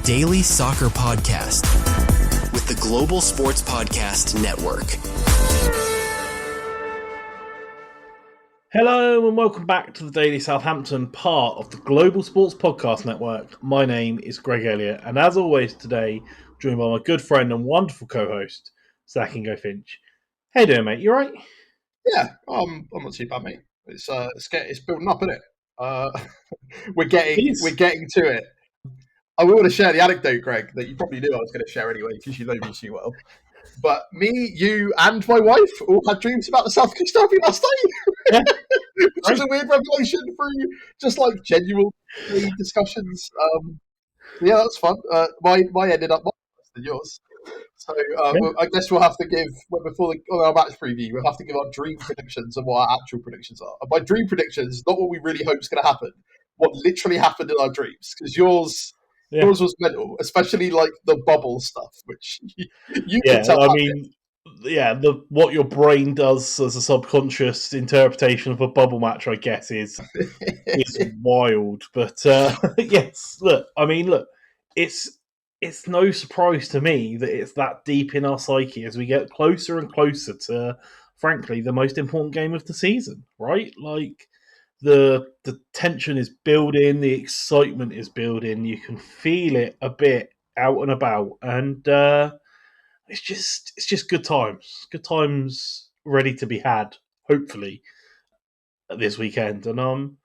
daily soccer podcast with the Global Sports Podcast Network. Hello and welcome back to the Daily Southampton, part of the Global Sports Podcast Network. My name is Greg Elliott, and as always today, joined by my good friend and wonderful co-host, Zach Ingo Finch. How you doing, mate? You alright? Yeah, I'm not too bad, mate. It's building up, isn't it? We're getting to it. I want to share the anecdote, Greg, that you probably knew I was going to share anyway, because you know me too well. But me, you, and my wife all had dreams about the South Coast Derby last night, which is a weird revelation through just like genuine discussions. Yeah, that's fun. Mine ended up worse than yours. So I guess we'll have to give, on our match preview, we'll have to give our dream predictions and what our actual predictions are. And by dream predictions, not what we really hope is going to happen, what literally happened in our dreams. Because yours was mental, especially like the bubble stuff, which you can tell. What your brain does as a subconscious interpretation of a bubble match, I guess, is wild. But yes, look, it's no surprise to me that it's that deep in our psyche as we get closer and closer to, frankly, the most important game of the season, right? Like, the tension is building, the excitement is building, you can feel it a bit out and about, and it's just good times ready to be had, hopefully, this weekend. And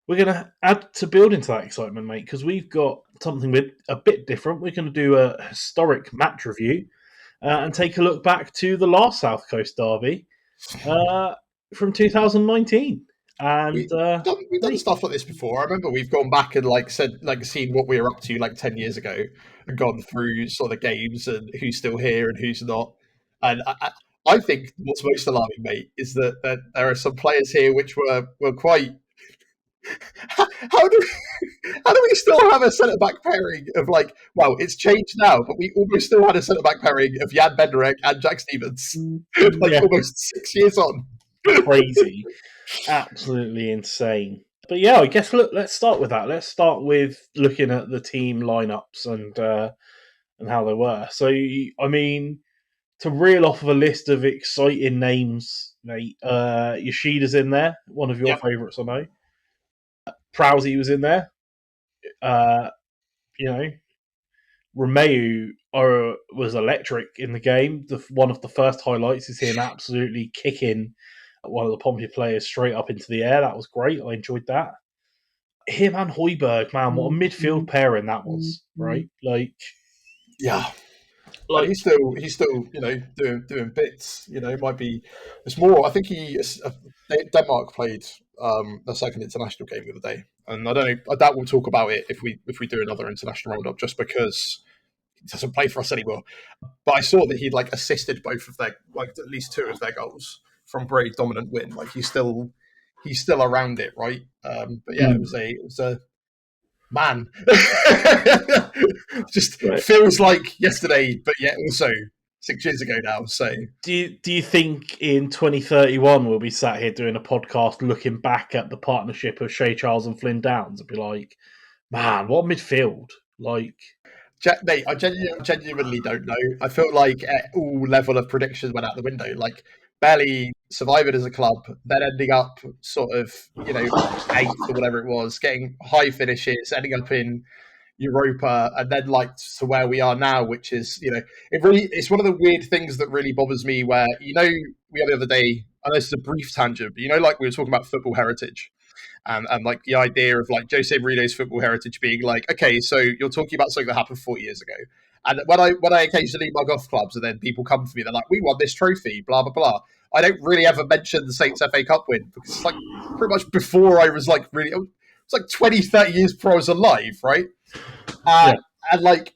we're going to add to build into that excitement, mate, because we've got something a bit different. We're going to do a historic match review and take a look back to the last South Coast Derby from 2019. And we've done stuff like this before. I remember we've gone back and seen what we were up to 10 years ago and gone through sort of the games and who's still here and who's not. And I think what's most alarming, mate, is that there are some players here which were quite. How do we still have a centre back pairing of it's changed now, but we almost still had a centre back pairing of Jan Bednarek and Jack Stevens almost 6 years on. Crazy, absolutely insane. But yeah, I guess let's start with that. Let's start with looking at the team lineups and how they were. So to reel off of a list of exciting names, mate, Yoshida's in there, one of your favourites, I know. Prowsey was in there. Romeu was electric in the game. One of the first highlights is him absolutely kicking one of the Pompey players straight up into the air. That was great. I enjoyed that. Him and Højbjerg, man, what a midfield pairing that was, right? He's still doing bits. It might be. It's more. I think Denmark played the second international game the other day, and I don't know. I doubt we'll talk about it if we do another international roundup, just because he doesn't play for us anymore. But I saw that he'd assisted both of their at least two of their goals from very dominant win. He's still around it, right? But yeah, it was a man. Just feels like yesterday, but yet also 6 years ago now. So do you think in 2031 we'll be sat here doing a podcast looking back at the partnership of Shea Charles and Flynn Downs and be like, man, what midfield? Mate, I genuinely don't know. I feel like all level of predictions went out the window. Barely surviving as a club, then ending up sort of 8th or whatever it was, getting high finishes, ending up in Europa, and then to where we are now, which is it's one of the weird things that really bothers me. Where we had the other day, I know this is a brief tangent, but we were talking about football heritage. And the idea of Jose Mourinho's football heritage being okay, so you're talking about something that happened 40 years ago. And when I occasionally mug off clubs and then people come to me, they're like, we won this trophy, blah, blah, blah. I don't really ever mention the Saints FA Cup win because it's pretty much before I was really, it's 20, 30 years before I was alive, right? And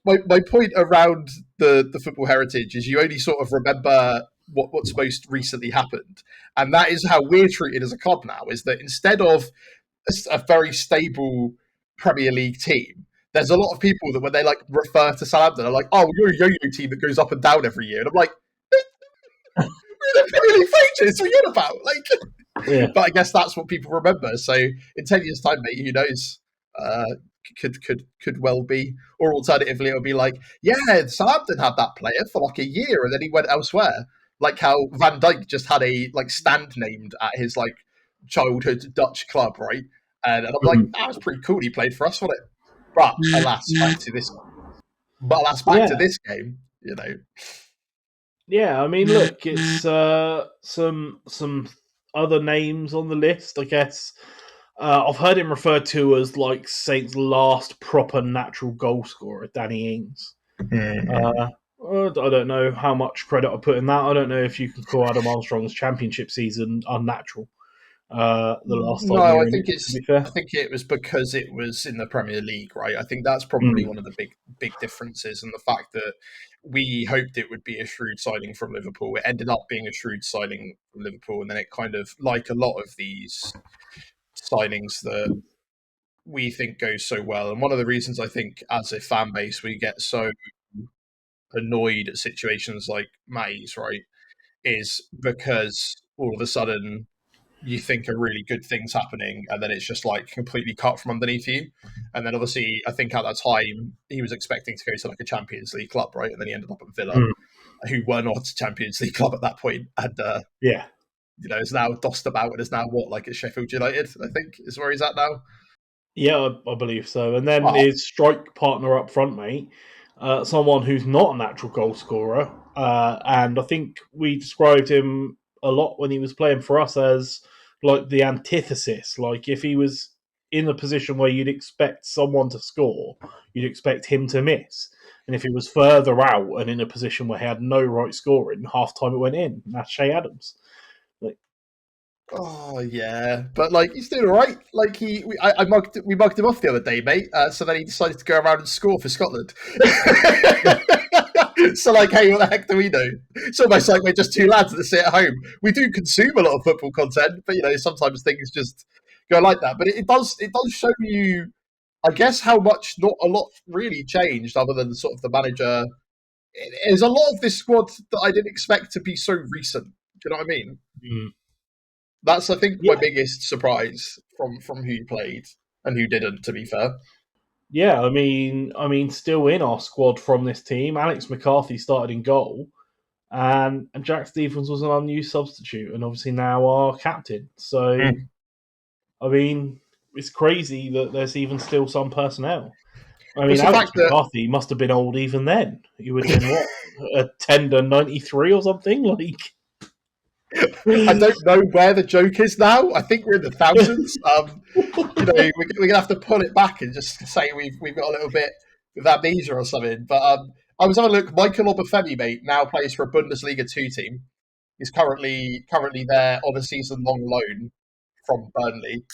my point around the football heritage is you only sort of remember what's most recently happened. And that is how we're treated as a club now, is that instead of a very stable Premier League team, there's a lot of people that when they refer to Southampton are like, oh, you're a yo-yo team that goes up and down every year. And I'm like, we're in the Premier League for ages, what are you on about? But I guess that's what people remember. So in 10 years' time, mate, who knows? could well be. Or alternatively, it'll be like, yeah, Southampton had that player for like a year and then he went elsewhere. Like how Van Dijk just had a like stand named at his like childhood Dutch club, right? And I'm like, that was pretty cool. He played for us, wasn't it? But alas, back to this. But alas, back to this game. Yeah, I mean, look, it's some other names on the list, I guess. I've heard him referred to as like Saints' last proper natural goal scorer, Danny Ings. I don't know how much credit I put in that. I don't know if you can call Adam Armstrong's championship season unnatural. The last time, I think it was because it was in the Premier League, right? I think that's probably one of the big differences, and the fact that we hoped it would be a shrewd signing from Liverpool. It ended up being a shrewd signing from Liverpool, and then it kind of, like a lot of these signings that we think goes so well. And one of the reasons I think as a fan base we get so annoyed at situations like Mays, right, is because all of a sudden you think are really good things happening and then it's just like completely cut from underneath you. And then obviously I think at that time he was expecting to go to like a Champions League club, right? And then he ended up at Villa, who were not a Champions League club at that point. And is now dossed about and is now like at Sheffield United, I think is where he's at now. Yeah, I believe so. And then his strike partner up front, mate, someone who's not a natural goal scorer. And I think we described him a lot when he was playing for us as like the antithesis. Like if he was in a position where you'd expect someone to score, you'd expect him to miss. And if he was further out and in a position where he had no right scoring, half time it went in. And that's Shea Adams. Oh yeah, but like he's doing all right. Like we mugged him off the other day, mate. So then he decided to go around and score for Scotland. So like, hey, what the heck do we do? It's almost like we're just two lads that sit at home. We do consume a lot of football content, but sometimes things just go like that. But it does show you, I guess, how much not a lot really changed other than sort of the manager. There's a lot of this squad that I didn't expect to be so recent. Do you know what I mean? That's, I think, my biggest surprise from who played and who didn't, to be fair. Yeah, I mean, still in our squad from this team, Alex McCarthy started in goal, and Jack Stephens was an unused substitute, and obviously now our captain. So, I mean, it's crazy that there's even still some personnel. I mean, Alex McCarthy must have been old even then. He would have been, what, a tender 93 or something? Like... I don't know where the joke is now. I think we're in the thousands. We're gonna have to pull it back and just say we've got a little bit of amnesia or something. But I was having a look. Michael Obafemi, mate, now plays for a Bundesliga 2 team. He's currently there on a season-long loan from Burnley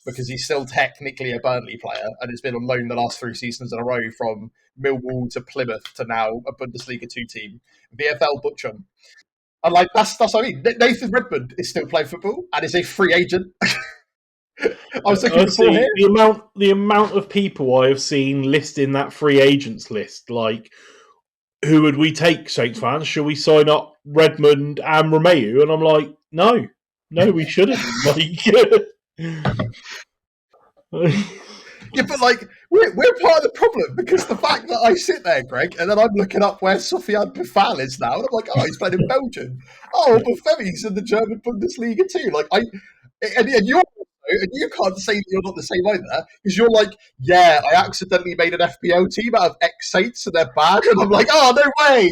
because he's still technically a Burnley player and has been on loan the last 3 seasons in a row from Millwall to Plymouth to now a Bundesliga 2 team, VfL Bochum. And like that's what I mean. Nathan Redmond is still playing football and is a free agent. I was looking before here. The amount of people I have seen listing that free agents list, like who would we take, Saints fans? Shall we sign up Redmond and Romeu? And I'm like, no, we shouldn't. Yeah, but like we're part of the problem because the fact that I sit there, Greg, and then I'm looking up where Sofiane Boufal is now, and I'm like, oh, he's playing in Belgium. Oh, Boufal's in the German Bundesliga too. Like and you can't say that you're not the same either because you're like, yeah, I accidentally made an FPL team out of ex-Saints and they're bad, and I'm like, oh, no way.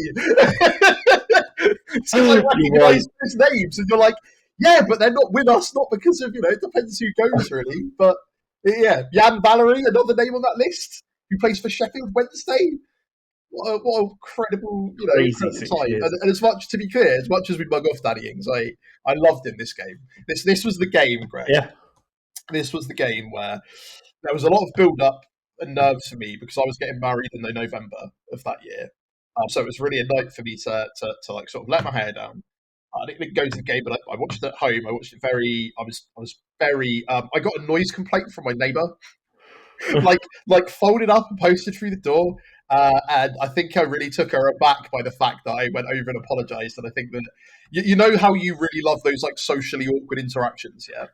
So I recognise those names, and you're like, yeah, but they're not with us, not because of it depends who goes really, but. Yeah, Jan Valery, another name on that list, who plays for Sheffield Wednesday. What a credible, incredible time. And as much, to be clear, as much as we mug off Danny Ings, I loved him this game. This was the game, Greg. Yeah. This was the game where there was a lot of build-up and nerves for me because I was getting married in November of that year. So it was really a night for me to like sort of let my hair down. I didn't go to the game, but I watched it at home. I watched it I got a noise complaint from my neighbour, like folded up and posted through the door. And I think I really took her aback by the fact that I went over and apologised. And I think that you know how you really love those like socially awkward interactions, yeah.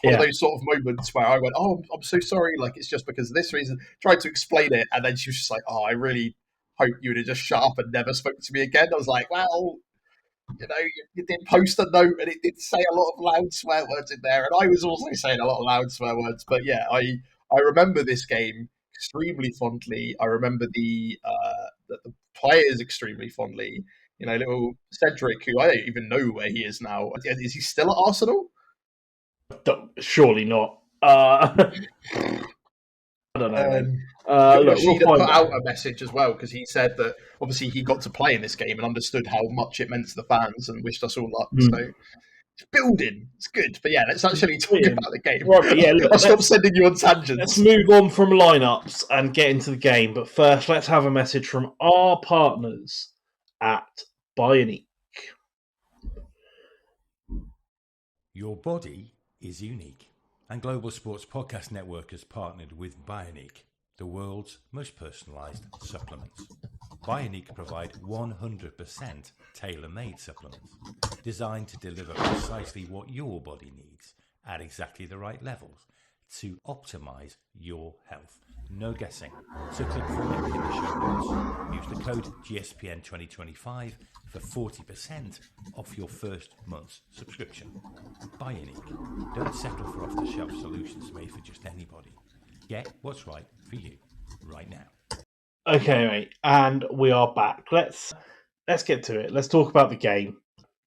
One of those sort of moments where I went, "Oh, I'm so sorry. Like it's just because of this reason." Tried to explain it, and then she was just like, "Oh, I really hope you would have just shut up and never spoke to me again." I was like, "Well, you know, you did post a note, and it did say a lot of loud swear words in there, and I was also saying a lot of loud swear words." But yeah, I remember this game extremely fondly. I remember the players extremely fondly. You know, little Cedric, who I don't even know where he is now. Is he still at Arsenal? Surely not. I don't know, man. Look, we'll Yoshida find put out out. a message as well because he said that obviously he got to play in this game and understood how much it meant to the fans and wished us all luck. So it's building, it's good. But yeah, let's actually talk about the game. Right, but yeah, I'm look, gonna stop sending you on tangents. Let's move on from lineups and get into the game. But first, let's have a message from our partners at Bioniq. Your body is unique, and Global Sports Podcast Network has partnered with Bioniq, the world's most personalised supplements. Bioniq provide 100% tailor-made supplements designed to deliver precisely what your body needs at exactly the right levels to optimise your health. No guessing. So click for a link in the show notes. Use the code GSPN2025 for 40% off your first month's subscription. Bioniq. Don't settle for off-the-shelf solutions made for just anybody. Get what's right for you right now. Okay, mate, and we are back. Let's get to it. Let's talk about the game.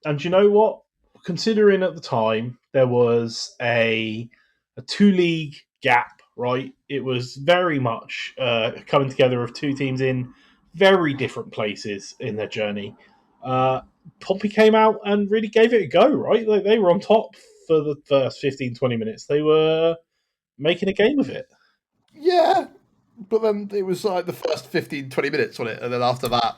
And you know what? Considering at the time there was a 2-league gap, right? It was very much coming together of two teams in very different places in their journey. Pompey came out and really gave it a go, right? Like they were on top for the first 15, 20 minutes. They were making a game of it. Yeah, but then it was like the first 15, 20 minutes on it. And then after that,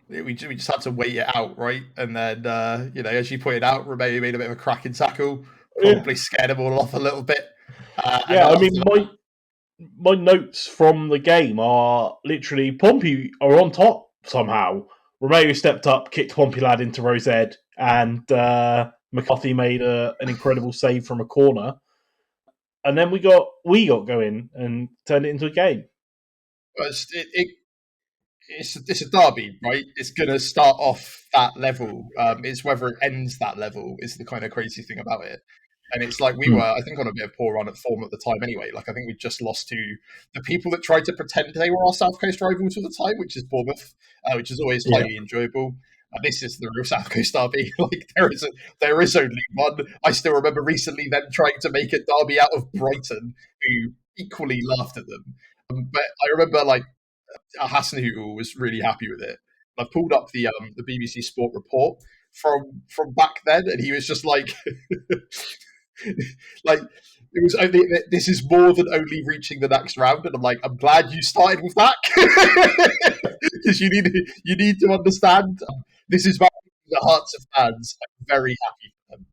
we just had to wait it out, right? And then, as you pointed out, Romeo made a bit of a cracking tackle, probably scared them all off a little bit. I mean, my notes from the game are literally Pompey are on top somehow. Romeo stepped up, kicked Pompey lad into Rosed, and McCarthy made an incredible save from a corner. And then we got going and turned it into a game. It's a derby, right? It's going to start off that level. It's whether it ends that level is the kind of crazy thing about it. And it's like we were, I think, on a bit of poor run at form at the time anyway. Like, I think we just lost to the people that tried to pretend they were our South Coast rivals at the time, which is Bournemouth, which is always highly enjoyable. This is the real South Coast derby. Like, there is only one. I still remember recently them trying to make a derby out of Brighton, who equally laughed at them. But I remember, like, Hassan Hootel was really happy with it. I pulled up the BBC Sport report from back then, and he was just like, like it was only this is more than only reaching the next round, and I'm like, I'm glad you started with that because you need to understand this is about the hearts of fans. I'm very happy for them.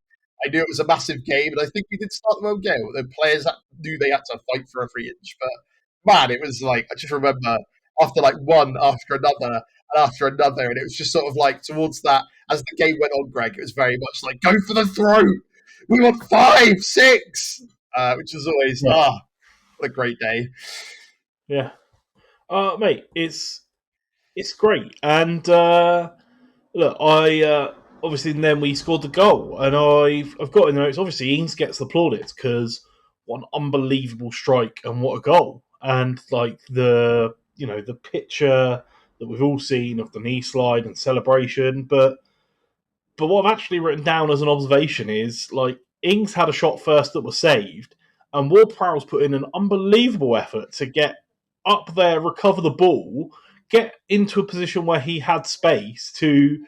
I knew it was a massive game, and I think we did start the well game. The players knew they had to fight for every inch, but man, it was like I just remember after like one after another and after another, and it was just sort of like towards that as the game went on, Greg, it was very much like go for the throat. We want 5, 6, which is always what a great day. Yeah, mate, it's great, and look, I obviously then we scored the goal, and I've got in the notes. Obviously, Ings gets the plaudits because what an unbelievable strike and what a goal, and like the picture that we've all seen of the knee slide and celebration, but what I've actually written down as an observation is like Ings had a shot first that was saved, and Ward-Prowse put in an unbelievable effort to get up there, recover the ball, get into a position where he had space to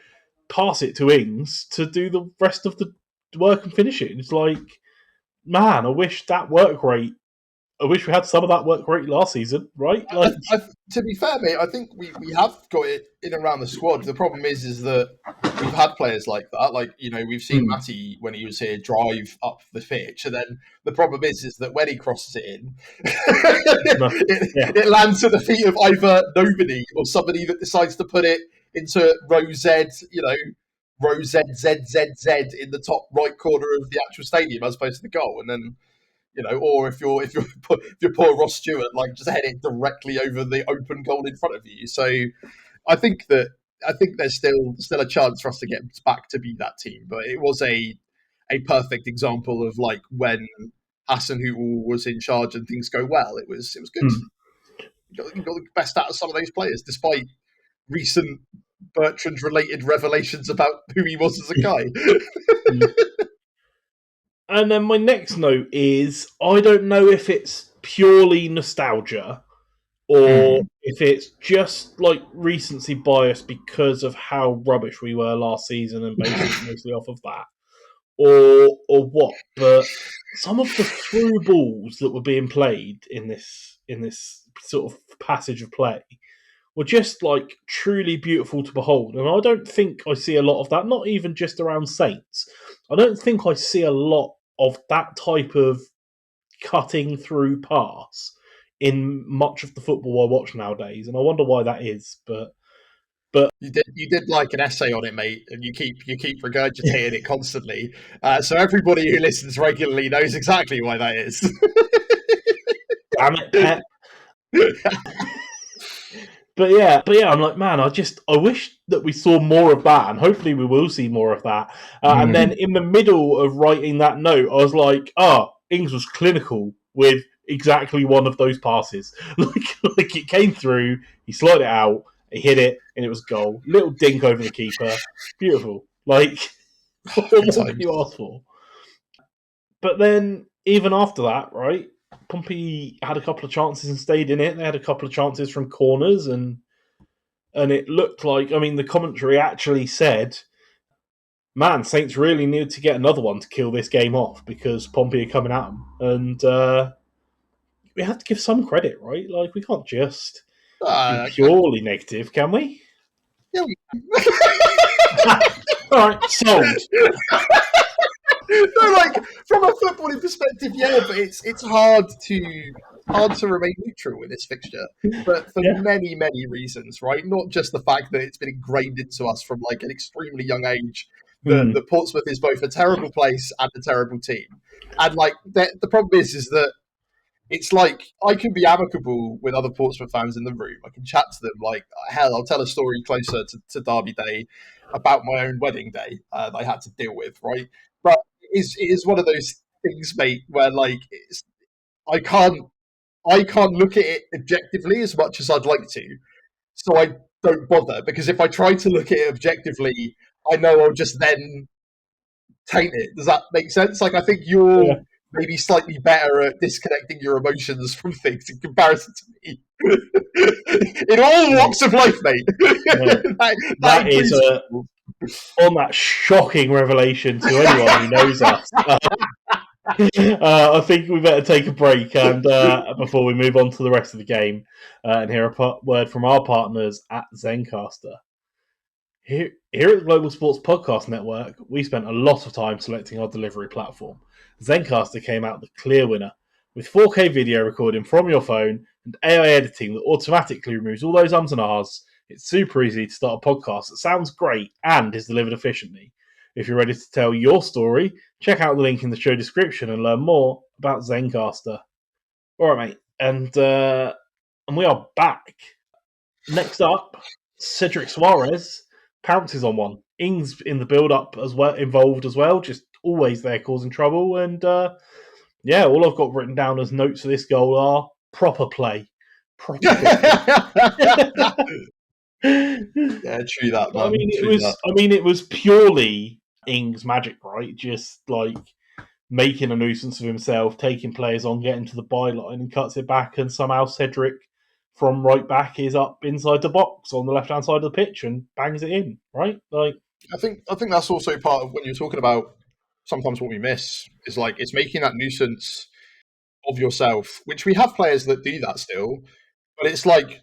pass it to Ings to do the rest of the work and finish it. It's like, man, I wish that work rate I wish we had some of that work rate last season, right? Like, To be fair, mate, I think we have got it in around the squad. The problem is that we've had players like that. Like, we've seen Matty when he was here drive up the pitch, and then the problem is that when he crosses it in, it lands at the feet of either nobody or somebody that decides to put it into row Z, row Z Z Z Z in the top right corner of the actual stadium as opposed to the goal, and then. Or if you're poor Ross Stewart, like just head it directly over the open goal in front of you. So I think there's still a chance for us to get back to be that team. But it was a perfect example of like when Hassan Hootel was in charge and things go well. It was good. You got the best out of some of those players, despite recent Bertrand related revelations about who he was as a guy. And then my next note is, I don't know if it's purely nostalgia or if it's just like recency bias because of how rubbish we were last season and based it mostly off of that, or what. But some of the through balls that were being played in this sort of passage of play were just like truly beautiful to behold. And I don't think I see a lot of that, not even just around Saints. I don't think I see a lot of that type of cutting through pass in much of the football I watch nowadays. And I wonder why that is. But you did like an essay on it, mate, and you keep regurgitating it constantly. So everybody who listens regularly knows exactly why that is. Damn it, Pep. But yeah, I'm like, man, I wish that we saw more of that, and hopefully we will see more of that. And then in the middle of writing that note, I was like, Ings was clinical with exactly one of those passes. like it came through, he slid it out, he hit it, and it was goal. Little dink over the keeper, beautiful. Like, what more can you ask for? But then, even after that, right? Pompey had a couple of chances and stayed in it. They had a couple of chances from corners, and it looked like, the commentary actually said, man, Saints really need to get another one to kill this game off because Pompey are coming at them. And we have to give some credit, right? Like, we can't just be purely negative, can we? Yeah. All right, sold. No, like from a footballing perspective, yeah, but it's hard to remain neutral in this fixture, but for many reasons, right? Not just the fact that it's been ingrained into us from like an extremely young age that Portsmouth is both a terrible place and a terrible team, and like the problem is that it's like I can be amicable with other Portsmouth fans in the room. I can chat to them. Like, hell, I'll tell a story closer to Derby Day about my own wedding day that I had to deal with, right? But it is one of those things, mate, where like I can't look at it objectively as much as I'd like to. So I don't bother, because if I try to look at it objectively, I know I'll just then taint it. Does that make sense? Like, I think you're maybe slightly better at disconnecting your emotions from things in comparison to me. In all walks of life, mate. That is on that shocking revelation to anyone who knows us. I think we better take a break and before we move on to the rest of the game and hear a word from our partners at Zencastr. Here at the Global Sports Podcast Network, we spent a lot of time selecting our delivery platform. Zencastr came out the clear winner, with 4K video recording from your phone and AI editing that automatically removes all those ums and ahs. It's super easy to start a podcast that sounds great and is delivered efficiently. If you're ready to tell your story, check out the link in the show description and learn more about Zencastr. All right, mate, and we are back. Next up, Cedric Suarez pounces on one. Ings in the build-up as well, involved as well, just always there causing trouble. And all I've got written down as notes for this goal are proper play. Yeah, true that, man. It was purely Ings magic, right? Just like making a nuisance of himself, taking players on, getting to the byline, and cuts it back, and somehow Cedric from right back is up inside the box on the left-hand side of the pitch and bangs it in, right? Like, I think that's also part of when you're talking about sometimes what we miss is like it's making that nuisance of yourself, which we have players that do that still, but it's like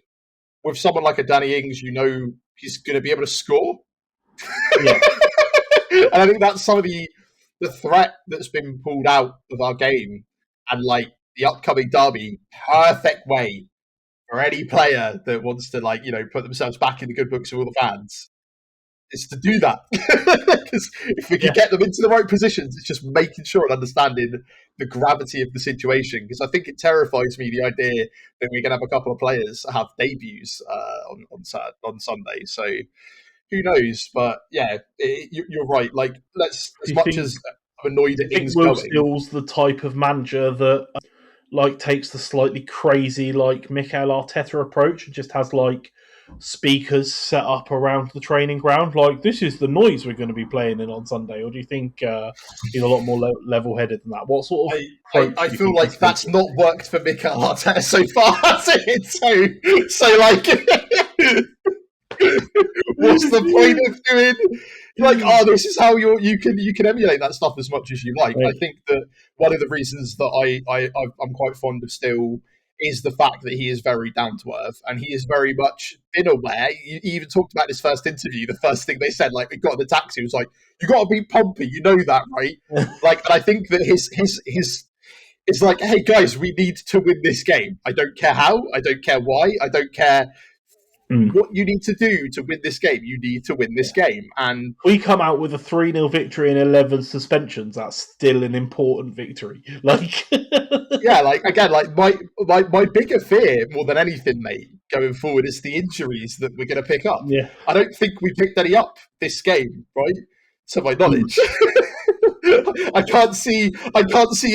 with someone like a Danny Ings, you know he's going to be able to score. Yeah. And I think that's some of the threat that's been pulled out of our game, and like the upcoming derby, perfect way for any player that wants to put themselves back in the good books of all the fans is to do that. Because if we can get them into the right positions, it's just making sure and understanding the gravity of the situation. Because I think it terrifies me, the idea that we're going to have a couple of players have debuts on Sunday. So who knows? But yeah, you're right. Like, as much as I'm annoyed at Ings Will going, Steele's the type of manager that takes the slightly crazy Mikel Arteta approach and just has speakers set up around the training ground. This is the noise we're going to be playing in on Sunday. Or do you think he's a lot more level-headed than that? What sort of approach I do you feel think like that's not worked for Mikel Arteta so far, has it? So what's the point of doing this is how you can emulate that stuff as much as you like. Right. I think that one of the reasons that I'm quite fond of Still is the fact that he is very down to earth, and he is very much been aware. He even talked about his first interview. The first thing they said, we got in the taxi, was like, "You got to be Pompey, you know that, right?" And I think that his it's like, "Hey guys, we need to win this game. I don't care how, I don't care why, I don't care what you need to do to win this game. You need to win this game." And we come out with a 3-0 victory and 11 suspensions. That's still an important victory. Again, my bigger fear, more than anything, mate, going forward, is the injuries that we're going to pick up. Yeah. I don't think we picked any up this game, right? To my knowledge. I can't see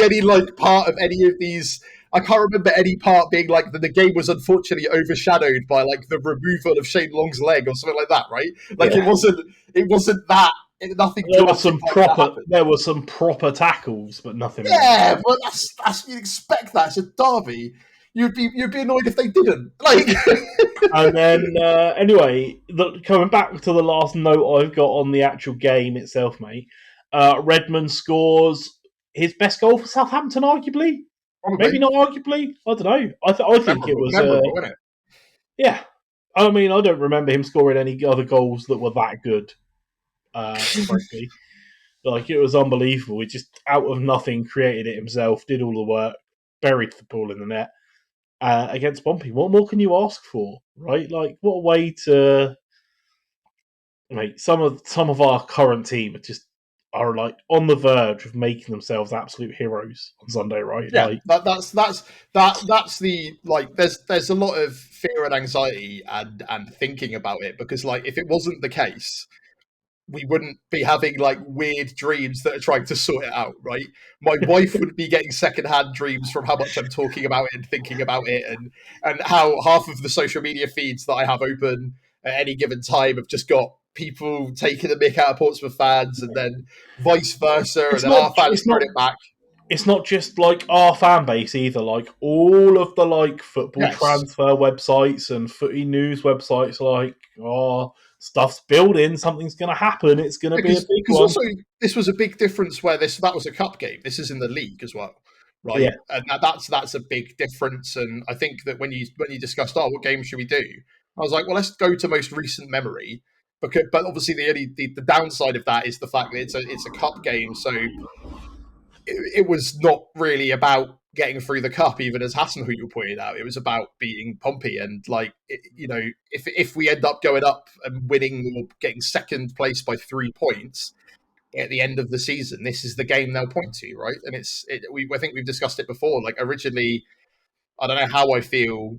any part of any of these. I can't remember any part being that the game was unfortunately overshadowed by the removal of Shane Long's leg or something like that, right? It wasn't that. Nothing. There were some proper tackles, but nothing. Yeah, but that's you'd expect that. It's a derby. You'd be annoyed if they didn't. And then anyway, coming back to the last note I've got on the actual game itself, mate. Redmond scores his best goal for Southampton, arguably. Probably. Maybe not arguably. I don't know. I think it was memorable, wasn't it? Yeah. I mean, I don't remember him scoring any other goals that were that good. Frankly, it was unbelievable. He just out of nothing created it himself, did all the work, buried the ball in the net against Pompey. What more can you ask for, right? What a way to mate. Some of our current team are on the verge of making themselves absolute heroes on Sunday, right? Yeah, that's the there's a lot of fear and anxiety and thinking about it, because if it wasn't the case, we wouldn't be having weird dreams that are trying to sort it out, right? My wife would be getting secondhand dreams from how much I'm talking about it and thinking about it, and how half of the social media feeds that I have open at any given time have just got people taking the mick out of Portsmouth fans, and then vice versa, and then our fans throwing it back. It's not just our fan base either. All of the football transfer websites and footy news websites are stuff's building, something's going to happen, it's going to be a big one. Also, this was a big difference where that was a cup game. This is in the league as well, right? Yeah. And that's a big difference. And I think that when you discussed, what game should we do? I was like, well, let's go to most recent memory. But obviously the downside of that is the fact that it's a cup game, so it was not really about getting through the cup, even as Hassan, who you pointed out. It was about beating Pompey, and if we end up going up and winning or getting second place by 3 points at the end of the season, this is the game they'll point to, right? And I think we've discussed it before. Originally, I don't know how I feel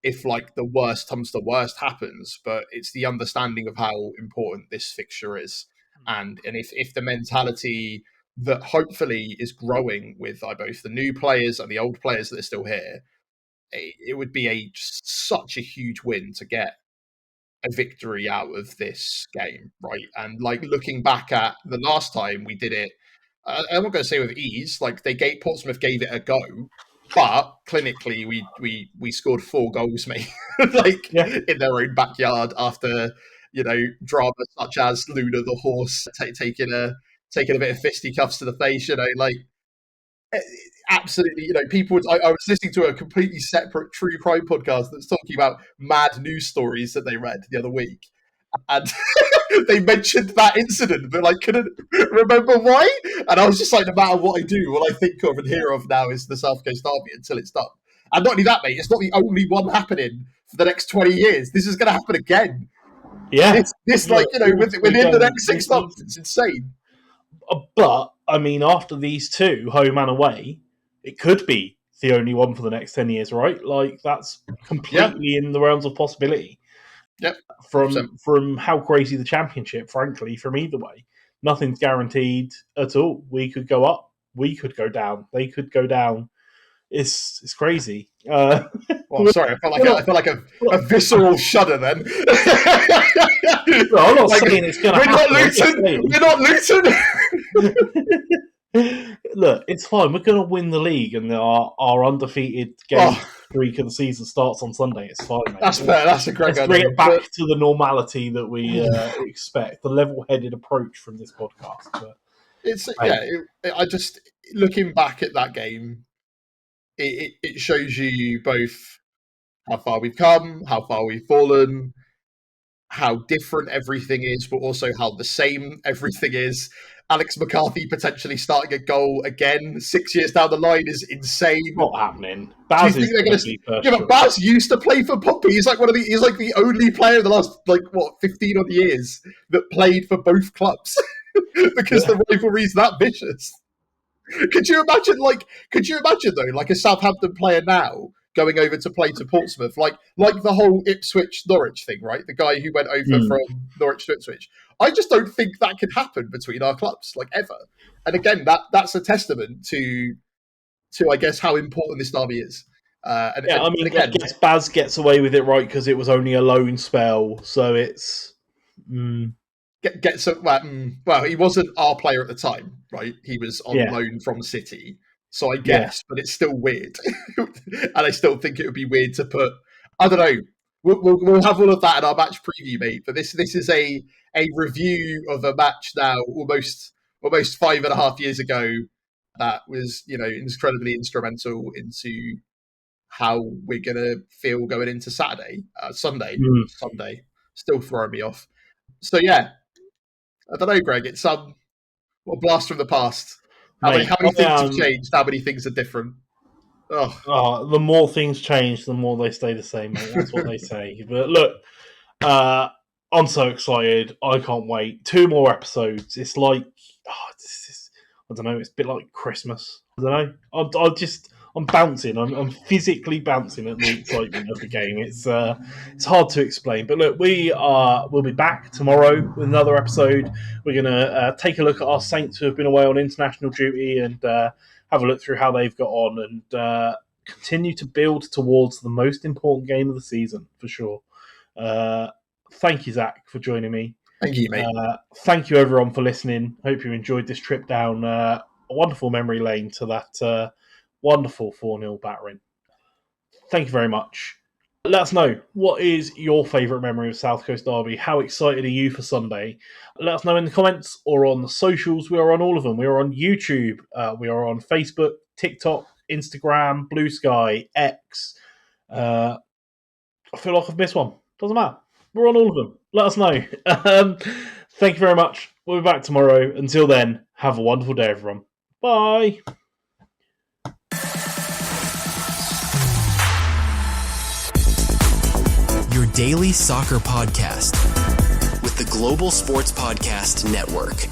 if the worst comes to worst happens, but it's the understanding of how important this fixture is, and if the mentality that hopefully is growing with both the new players and the old players that are still here, it would be such a huge win to get a victory out of this game, right? And looking back at the last time we did it, I'm not going to say with ease. Portsmouth gave it a go, but clinically we scored 4 goals, mate, in their own backyard after drama such as Luna the horse taking a bit of fisticuffs to the face. absolutely, people. I was listening to a completely separate true crime podcast that's talking about mad news stories that they read the other week, and they mentioned that incident, but couldn't remember why. And I was just like, no matter what I do, all I think of and hear of now is the South Coast Derby until it's done. And not only that, mate, it's not the only one happening for the next 20 years. This is going to happen again. Yeah, this within the next 6 months, it's insane. But I mean, after these two, home and away, it could be the only one for the next 10 years, right? That's completely in the realms of possibility. Yep. From how crazy the championship, frankly, from either way, nothing's guaranteed at all. We could go up, we could go down, they could go down. It's crazy. Well, I'm sorry. I felt like a visceral shudder then. No, I'm not saying it's going to happen. We're not Luton. Look, it's fine. We're going to win the league, and our undefeated game streak of the season starts on Sunday. It's fine, mate. That's fair. That's a great idea. Let's bring it back to the normality that we expect, the level-headed approach from this podcast. But, I just, looking back at that game, it shows you both how far we've come, how far we've fallen, how different everything is, but also how the same everything is. Alex McCarthy potentially starting a goal again 6 years down the line is insane. Not happening. Baz is going to be first. Yeah, but Baz used to play for Pompey. He's like the only player in the last 15 odd years that played for both clubs because the rivalry's that vicious. Could you imagine though, a Southampton player now going over to play to Portsmouth, like the whole Ipswich Norwich thing, right? The guy who went over from Norwich to Ipswich. I just don't think that could happen between our clubs, ever. And again, that's a testament to I guess how important this derby is. I guess Baz gets away with it, right? Because it was only a loan spell, so it's. He wasn't our player at the time, right? He was on loan from City, so I guess, but it's still weird, and I still think it would be weird to put. I don't know. We'll have all of that in our match preview, mate. But this is a review of a match now, almost 5.5 years ago, that was incredibly instrumental into how we're gonna feel going into Sunday, still throwing me off. So yeah. I don't know, Greg. It's a blast from the past. How many things have changed? How many things are different? The more things change, the more they stay the same, mate. That's what they say. But look, I'm so excited. I can't wait. 2 more episodes. It's I don't know. It's a bit like Christmas. I don't know. I'm bouncing. I'm physically bouncing at the excitement of the game. It's hard to explain. But look, we'll be back tomorrow with another episode. We're going to take a look at our Saints who have been away on international duty and have a look through how they've got on and continue to build towards the most important game of the season, for sure. Thank you, Zach, for joining me. Thank you, mate. Thank you, everyone, for listening. Hope you enjoyed this trip down a wonderful memory lane to that wonderful 4-0 battering. Thank you very much. Let us know, what is your favourite memory of South Coast Derby? How excited are you for Sunday? Let us know in the comments or on the socials. We are on all of them. We are on YouTube. We are on Facebook, TikTok, Instagram, Blue Sky, X. I feel like I've missed one. Doesn't matter. We're on all of them. Let us know. Thank you very much. We'll be back tomorrow. Until then, have a wonderful day, everyone. Bye. Your daily soccer podcast with the Global Sports Podcast Network.